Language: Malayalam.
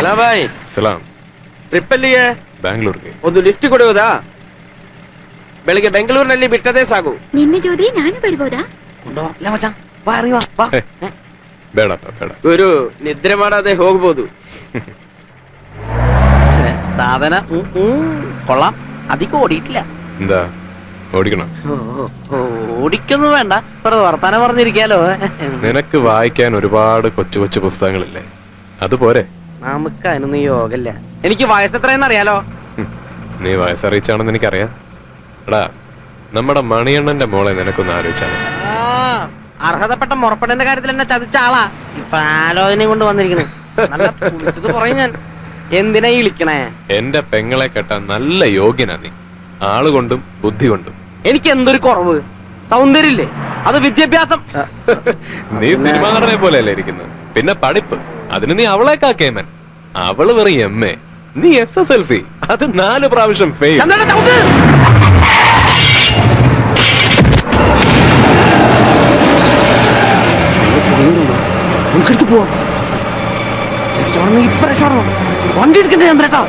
ಸಲಾಂ ಬಾಯ್. ಸಲಾಂ. ಟ್ರಿಪ್ ಎಲ್ಲಿಗೆ? ಬ್ಯಾಂಗ್ಳೂರ್ಗೆ. ಒಂದು ಲಿಫ್ಟ್ ಕೊಡುವುದಾ? ಬೆಳಿಗ್ಗೆ ಬೆಂಗಳೂರಿನಲ್ಲಿ ಬಿಟ್ಟದೇ ಸಾಕು. ನಿನ್ನೆ ಜೋದಿ ನಾನು ಬರ್ಬೋದಾ? ಬೇಡಪ್ಪ ಬೇಡ. ಗುರು ನಿದ್ರೆ ಮಾಡದೆ ಹೋಗ್ಬೋದು. സാധന കൊള്ളാം. അധികം ഓടിയിട്ടില്ല. എന്താ ഓടിക്കണം? ഓടിക്കൊന്നും വേണ്ട, വെറുതെ വർത്താനം പറഞ്ഞിരിക്കാലോ. നിനക്ക് വായിക്കാൻ ഒരുപാട് കൊച്ചു കൊച്ചു പുസ്തകങ്ങളില്ലേ, അതുപോരെ? നമുക്ക് അതിനൊന്നും യോഗല്ല. എനിക്ക് വയസ്സെത്രയെന്ന് അറിയാലോ. നീ വയസ്സറിയിച്ചാണെന്ന് എനിക്കറിയാം. എടാ, നമ്മുടെ മണിയണ്ണന്റെ മോളെ നിനക്കൊന്ന് ആലോചിച്ചാണ്. അർഹതപ്പെട്ട മുറപ്പെടേണ്ട കാര്യത്തിൽ എന്നെ ചതിച്ച ആളാ ഇപ്പൊ ആലോചന കൊണ്ട് വന്നിരിക്കണേ. നല്ല കുളിച്ചത് പറയും ഞാൻ. എന്തിനാ ഇളിക്കണേ? എന്റെ പെങ്ങളെ കെട്ടാൻ നല്ല യോഗ്യനാ നീ, ആളുകൊണ്ടും ബുദ്ധി കൊണ്ടും. എനിക്ക് എന്തൊരു കുറവ്? സൗന്ദര്യമില്ലേ, അത് വിദ്യാഭ്യാസം. നീ സിനിമാ നടനെ പോലെയല്ലേ ഇരിക്കുന്നത്. പിന്നെ പഠിപ്പ്, അതിന് നീ അവളേക്കാ കേമൻ. അവള് വെറും MA, നീ SSLC, അത് 4 പ്രാവശ്യം ഫെയിൽ. നമുക്കെടുത്ത് പോവാം. ഇപ്പൊ വണ്ടി എടുക്കണ്ടേ ചന്ദ്രേട്ടാ?